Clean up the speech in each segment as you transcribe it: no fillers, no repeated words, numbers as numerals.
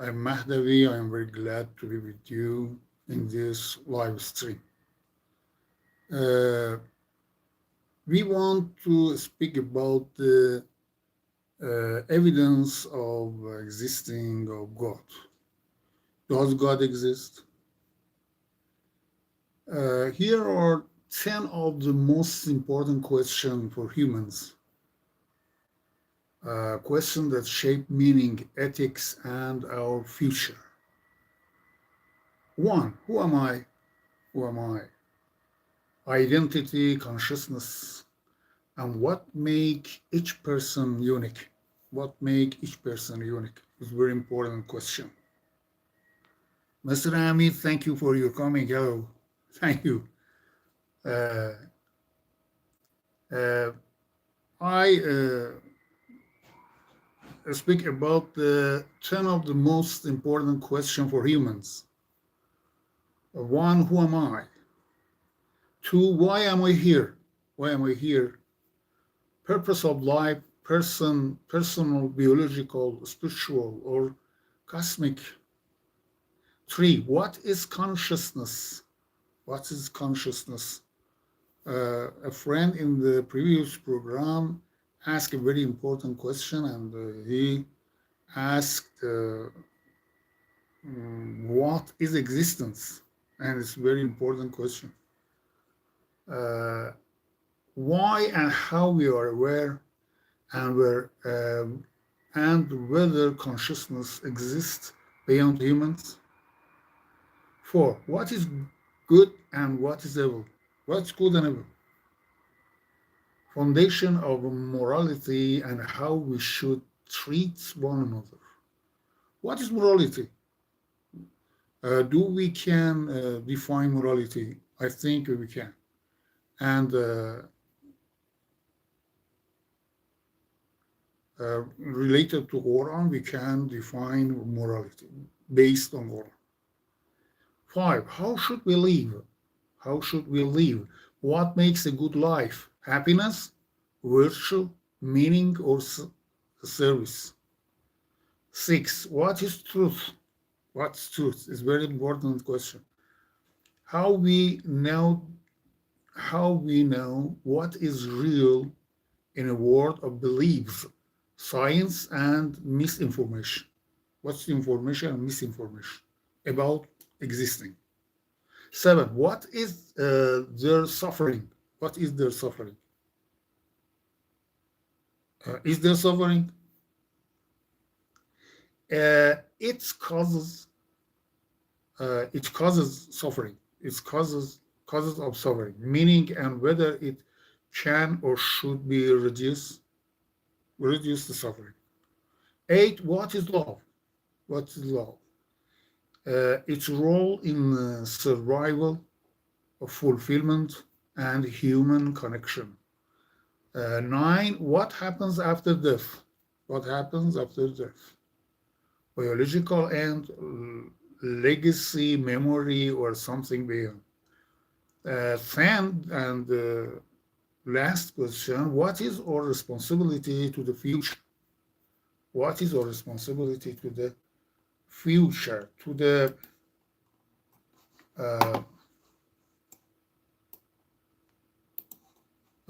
I'm Mahdavi. I'm very glad to be with you in this live stream. Uh, we want to speak about the evidence of existing of God. Does God exist? Here are 10 of the most important questions for humans. Questions that shape meaning, ethics, and our future. One, who am I? Who am I? Identity, consciousness, and what make each person unique. What make each person unique is a very important question. Mr. Ami, thank you for your coming. Hello. Thank you. Uh, uh, I speak about the 10 of the most important questions for humans. One, who am I? Two, why am I here? Why am I here? Purpose of life, personal, biological, spiritual, or cosmic. Three, what is consciousness? What is consciousness? A friend in the previous program asked a very important question, and he asked, what is existence? And it's a very important question. Uh, why and how we are aware, and and whether consciousness exists beyond humans. Four, what is good and what is evil? What's good and evil? Foundation of morality and how we should treat one another. What is morality? Do we can define morality? I think we can. And related to Quran, we can define morality based on Quran. Five, how should we live? How should we live? What makes a good life? Happiness, virtue, meaning, or service? Six, what is truth? What's truth? Is very important question. How we know how we know what is real in a world of beliefs, science, and misinformation. What's information and misinformation about existing? Seven, what is their suffering? What is their suffering? Is there suffering? It causes suffering. It causes of suffering, meaning and whether it can or should be reduce the suffering. Eight, what is love? What is love? Its role in survival, fulfillment, and human connection. Nine, what happens after death? What happens after death? Biological end, legacy, memory, or something beyond. 10, and last question, what is our responsibility to the future? What is our responsibility to the future, to the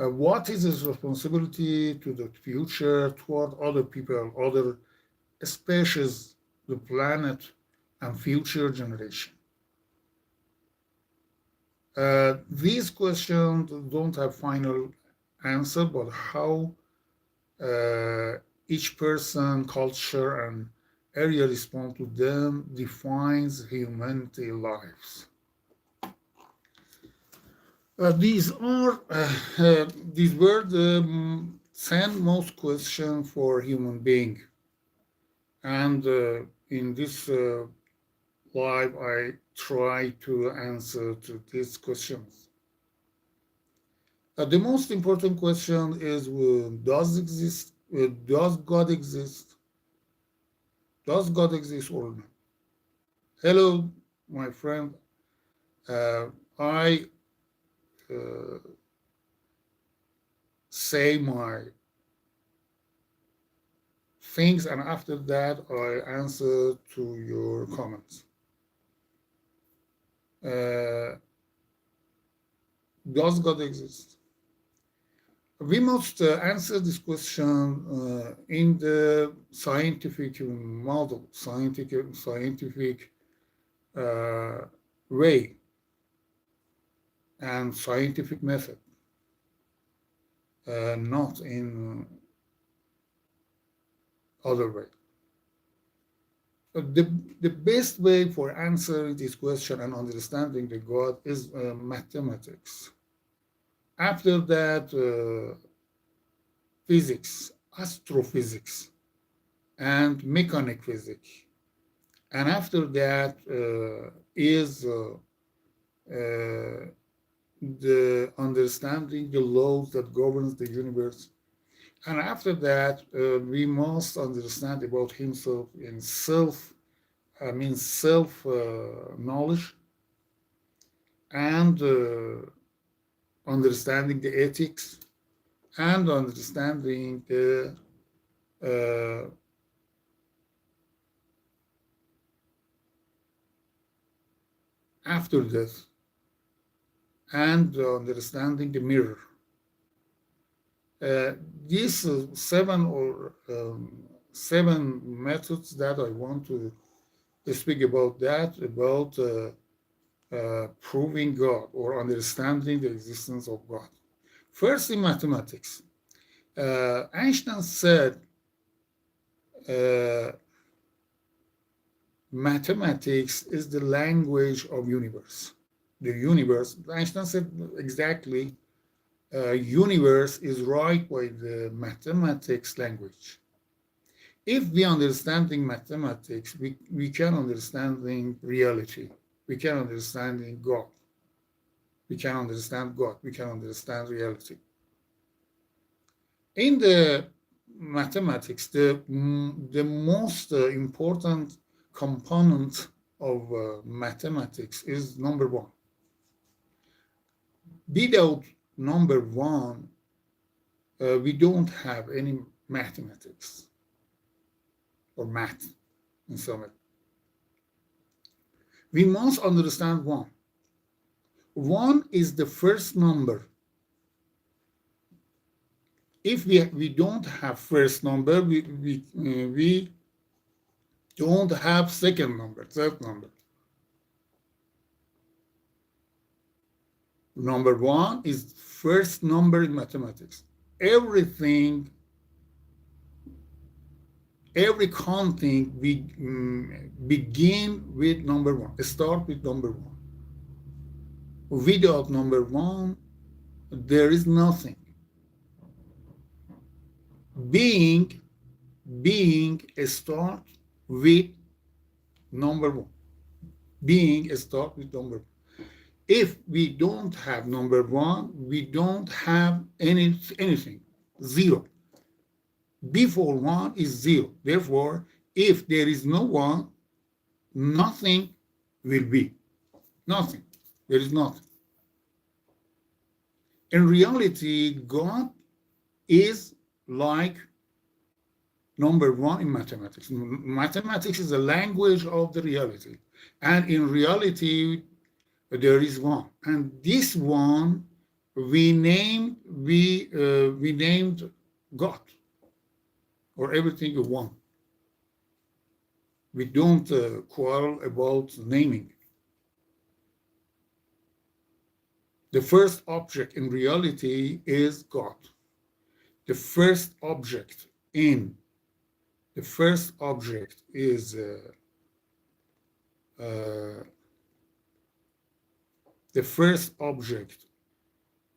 uh, what is his responsibility to the future toward other people, other species, the planet, and future generation? These questions don't have final answer, but how uh, each person, culture, and area respond to them defines humanity lives. These were the 10 most questions for human being, and in this live, I try to answer to these questions. The most important question is: does God exist? Does God exist or not? Hello, my friend. I uh, say my things, and after that, I answer to your comments. Does God exist? We must answer this question in the scientific model, scientific way and scientific method, not in other way. The best way for answering this question and understanding the God is mathematics. After that, physics, astrophysics, and mechanic physics. And after that is the understanding the laws that governs the universe. And after that, we must understand about himself in self knowledge, and understanding the ethics, and understanding the after death, and understanding the mirror. These seven methods that I want to speak about proving God or understanding the existence of God. First, in mathematics, Einstein said mathematics is the language of universe. The universe, Einstein said exactly, universe is right by the mathematics language. If we understanding mathematics, we can understanding reality. We can understanding God. We can understand God. We can understand reality. In the mathematics, the most important component of mathematics is number one. Without number one, we don't have any mathematics or math in summary. We must understand one. One is the first number. If we don't have first number, we don't have second number, third number. Number one is first number in mathematics. Everything, every counting, we begin with number one, start with number one. Without number one, there is nothing. Being start with number one. Being start with number one. If we don't have number one, we don't have anything, zero. Before one is zero. Therefore, if there is no one, nothing will be. Nothing. There is nothing. In reality, God is like number one in mathematics. Mathematics is a language of the reality. And in reality, there is one. And this one we named God, or everything you want. We don't quarrel about naming. The first object in reality is God. The first object is the first object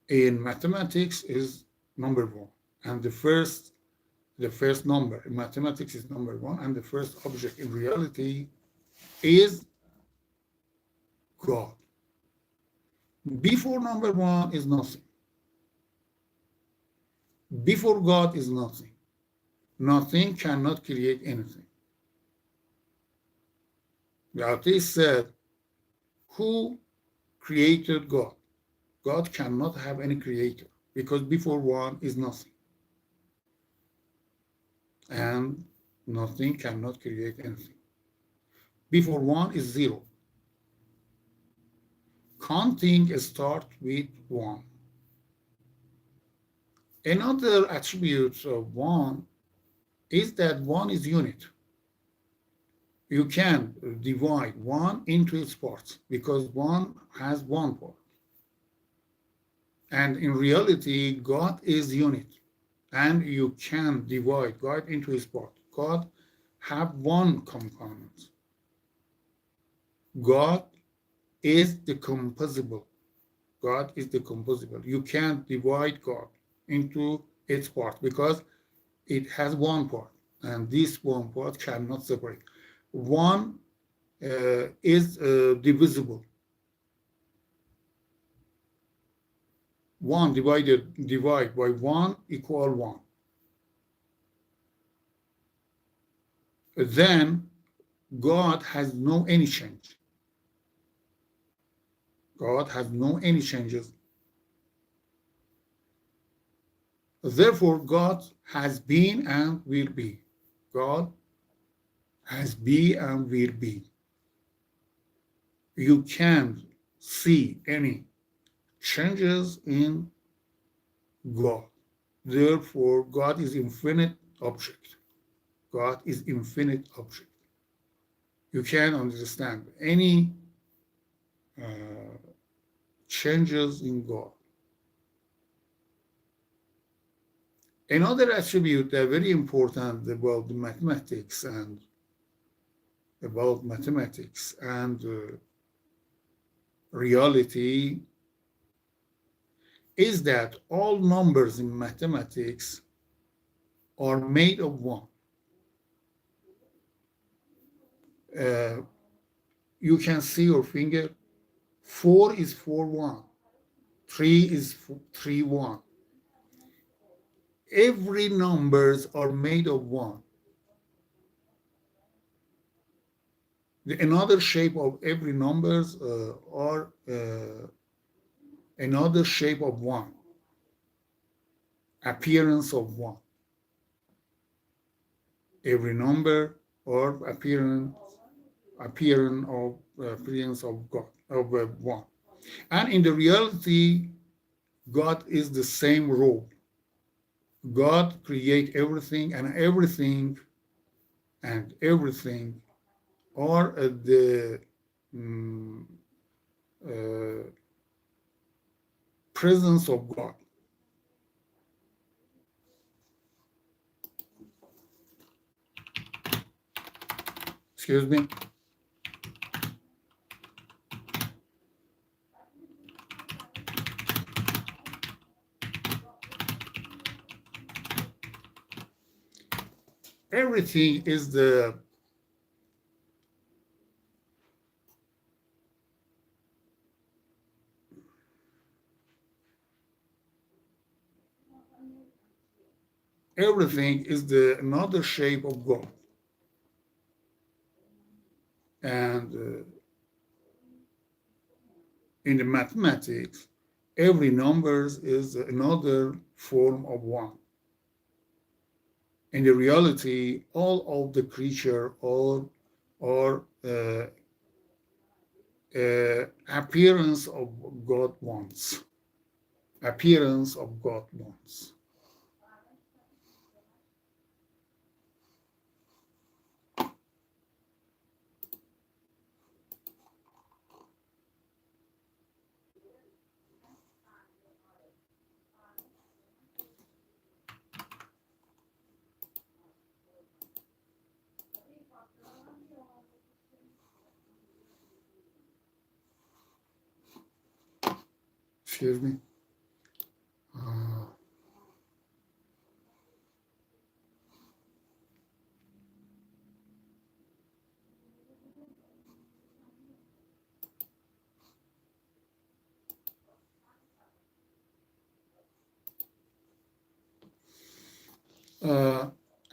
in mathematics is number one, and the first number in mathematics is number one, and the first object in reality is God. Before number one is nothing. Before God is nothing. Nothing cannot create anything. The atheist said, who created God? God cannot have any creator, because before one is nothing. And Nothing cannot create anything. Before 1 is 0. Counting starts with 1. Another attribute of 1 is that 1 is unit. You can divide 1 into its parts because 1 has 1 part. And in reality, God is unit. And you can divide God into his part. God have 1 component. God is the composable. God is the composable. You can't divide God into its part because it has 1 part, and this 1 part cannot separate. 1 is divisible. 1 divide by 1 equal 1. Then God has no any change. God has no any changes. Therefore, God has been and will be. God has been and will be. You can't see any changes in God. Therefore, God is infinite object. God is infinite object. You can't understand any changes in God. Another attribute that very important about mathematics and reality is that all numbers in mathematics are made of 1. You can see your finger. 4 is 4, 1. 3 is 3, 1. Every numbers are made of 1. Another shape of every numbers are another shape of 1. Appearance of 1. Every number or appearance of God of 1. And in the reality, God is the same role. God create everything, and everything are the presence of God. Excuse me. Everything is the another shape of God. And in the mathematics, every numbers is another form of 1. In the reality, all of the creature are appearance of God once. Appearance of God once. Excuse me.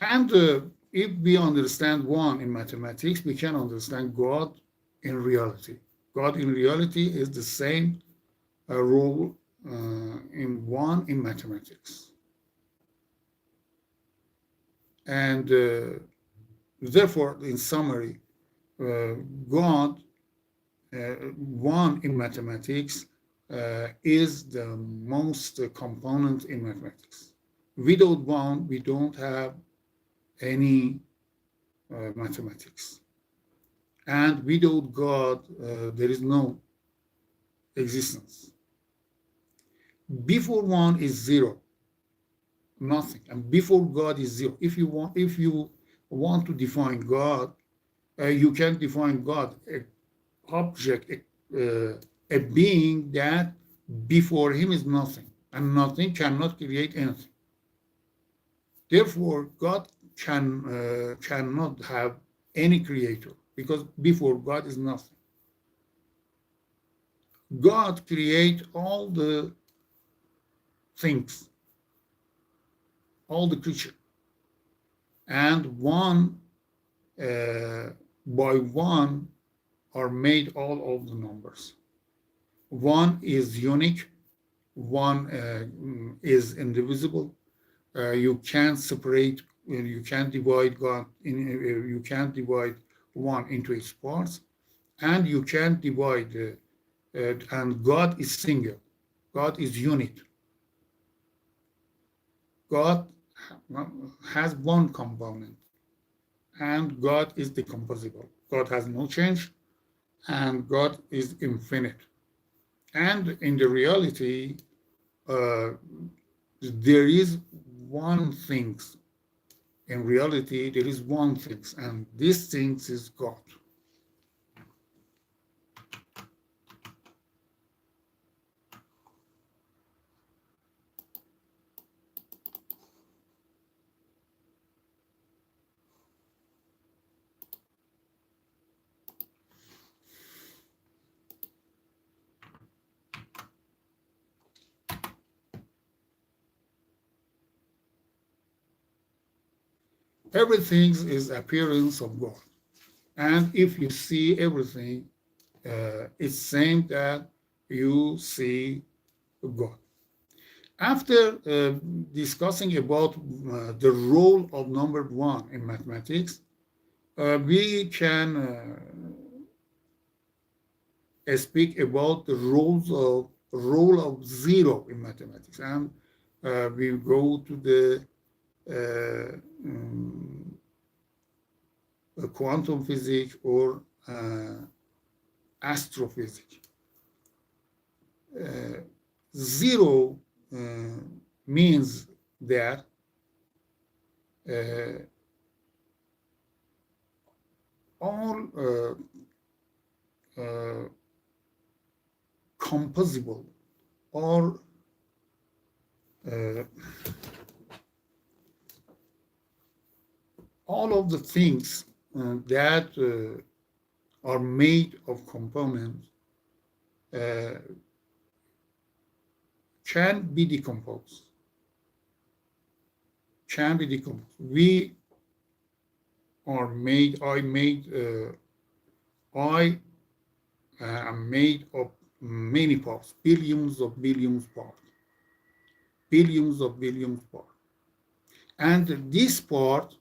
And if we understand 1 in mathematics, we can understand God in reality. God in reality is the same role in 1 in mathematics. And Therefore, in summary, God, one in mathematics, is the most component in mathematics. Without one, we don't have any mathematics. And without God, there is no existence. Before one is zero, nothing, and before God is zero. If you want to define God, you can define God, a object, a being that before him is nothing, and nothing cannot create anything. Therefore, God cannot have any creator, because before God is nothing. God creates all the things, all the creature, and one by one are made all of the numbers. One is unique, one is indivisible. You can't separate, you can't divide God you can't divide one into its parts, and you can't divide and God is single. God is unit. God has one component, and God is decomposable. God has no change, and God is infinite. And in the reality, uh, there is one thing. In reality, there is one thing, and this thing is God. Everything is appearance of God. And if you see everything, it's saying that you see God. After discussing about the role of number one in mathematics, we can speak about the role of zero in mathematics, and we go to the quantum physics or astrophysics. Zero means that all composable or all of the things that are made of components can be decomposed. Can be decomposed. We are made. I am made of many parts, billions of parts, billions of parts, and this part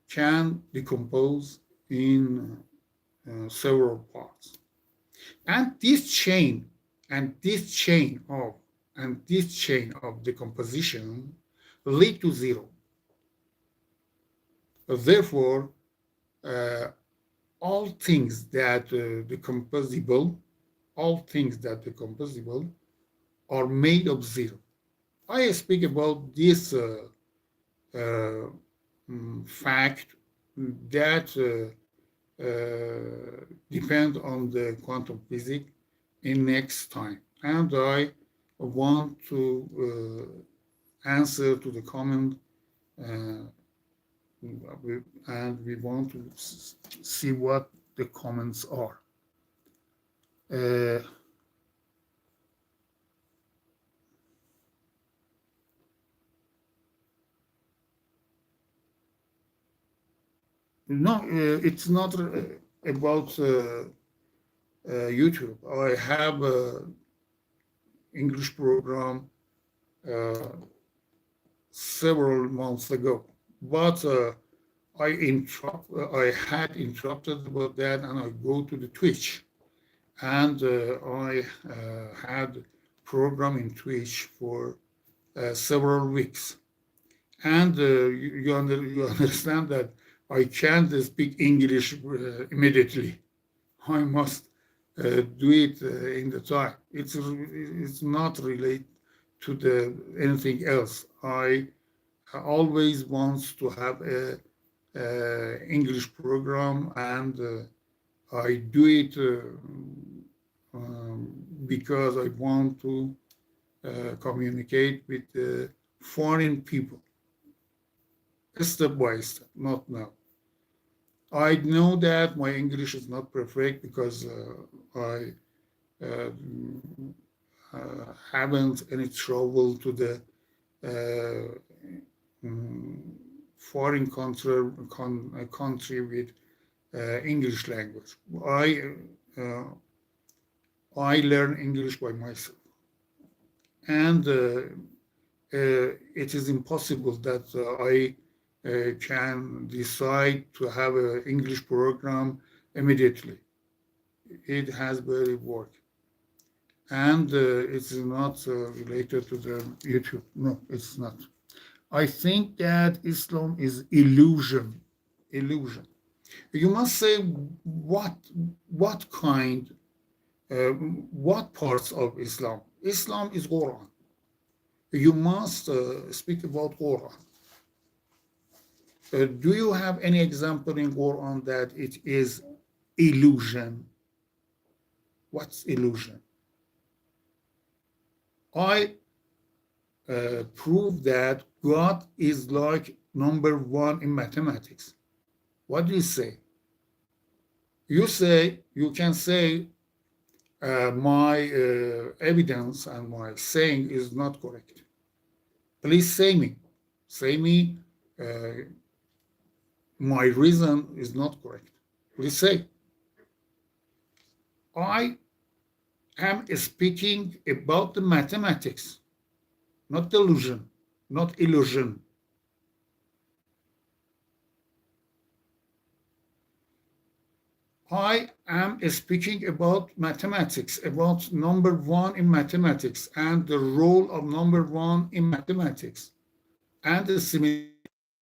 can decompose in several parts, and this chain of decomposition lead to zero. Therefore, all things that decomposable are made of zero. I speak about this fact that depend on the quantum physics in next time. And I want to answer to the comment, and we want to see what the comments are. No, it's not about YouTube. I have an English program several months ago. But I had interrupted about that, and I go to the Twitch, and I had program in Twitch for several weeks. And you understand that I can't speak English immediately. I must do it in the time. It's not related to the anything else. I always wants to have a English program, and I do it because I want to communicate with foreign people, step by step, not now. I know that my English is not perfect because I uh, haven't any trouble to the foreign country with English language. Uh, I learn English by myself, and it is impossible that I can decide to have an English program immediately. It has very work, and it's not related to the YouTube. No, it's not. I think that Islam is illusion. Illusion. You must say what kind, what parts of Islam. Islam is Quran. You must speak about Quran. Do you have any example in Quran that it is illusion? What's illusion? I prove that God is like number one in mathematics. What do you say? You can say my evidence and my saying is not correct. Please say me my reason is not correct. Please say. I am speaking about the mathematics, not illusion, not illusion. I am speaking about mathematics, about number one in mathematics and the role of number one in mathematics and the similarity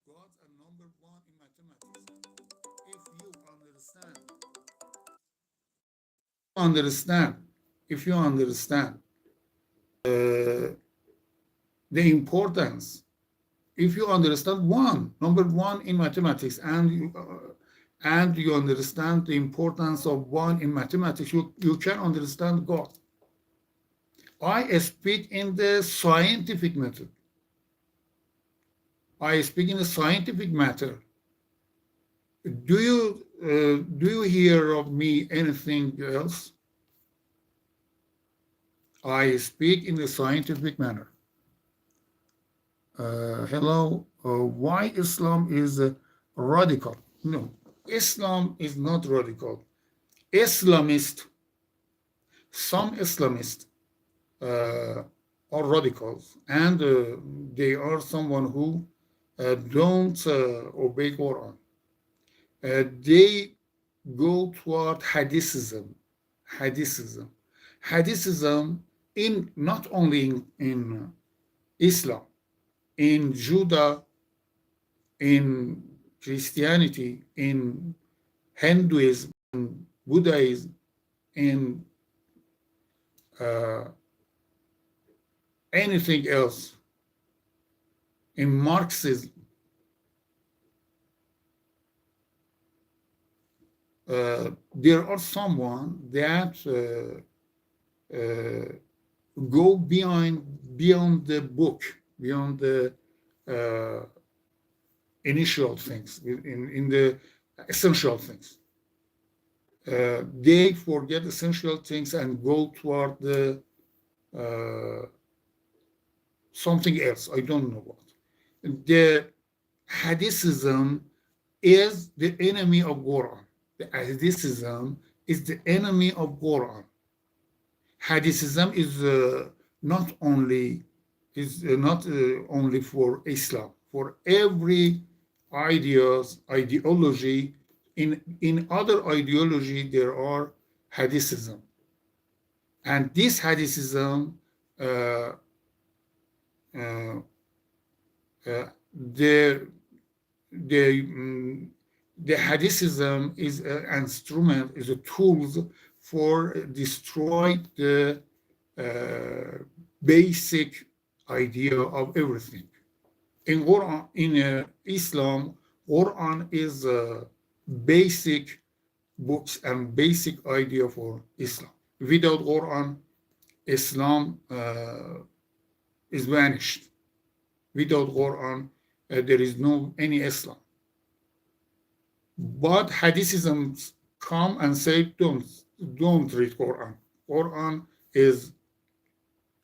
of God and number one in mathematics. If you understand uh, the importance, if you understand number one in mathematics, and you understand the importance of one in mathematics, you can understand God. I speak in the scientific method. I speak in the scientific matter. Do you hear of me anything else? I speak in the scientific manner. Hello, why Islam is radical? No, Islam is not radical. Some Islamists are radicals, and they are someone who don't obey Quran. They go toward Hadithism. Hadithism in not only in Islam, in Judah, in Christianity, in Hinduism, in Buddhism, in anything else, in Marxism. There are someone that go beyond the book, beyond the initial things, in the essential things. They forget essential things and go toward the something else. I don't know what. The Hadithism is the enemy of Quran. The Hadithism is the enemy of Quran. Hadithism is not only is not only for Islam. For every ideology, in other ideology, there are hadithism. And this hadithism, uh, uh, uh, the, the, mm, the hadithism is an instrument, is a tool for destroy the basic idea of everything. In Quran, in Islam, Quran is a basic books and basic idea for Islam. Without Quran, Islam is vanished. Without Quran, there is no any Islam. But Hadithism come and say, don't read Quran. Quran is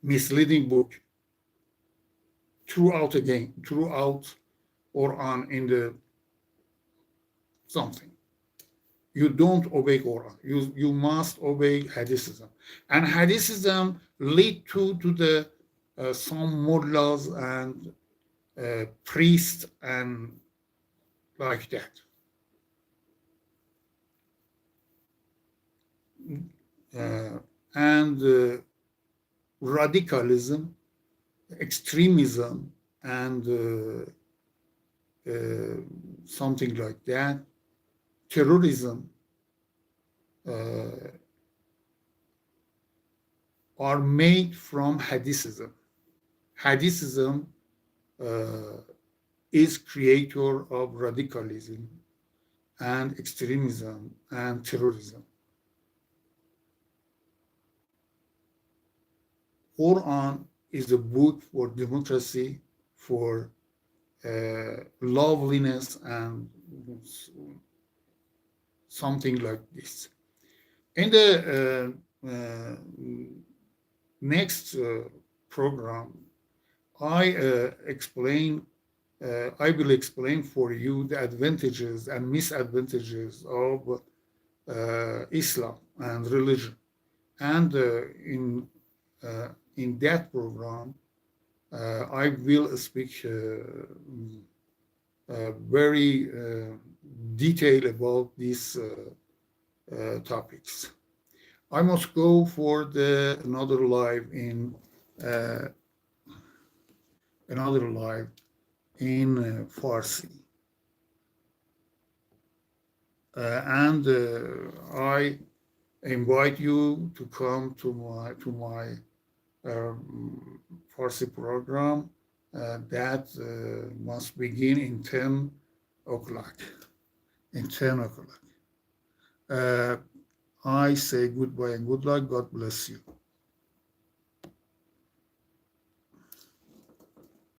misleading book throughout Quran in the something. You don't obey Quran. You must obey Hadithism. And Hadithism lead to the some mullahs and priests and like that. And radicalism, extremism, and something like that, terrorism, are made from Hadithism. Hadithism is creator of radicalism and extremism and terrorism. Quran is a book for democracy, for loveliness, and something like this. In the next program, I will explain for you the advantages and misadvantages of Islam and religion. And in that program, I will speak very detailed about these topics. I must go for another live in Farsi. And I invite you to come to my Farsi program that must begin in 10 o'clock. I say goodbye and good luck. God bless you.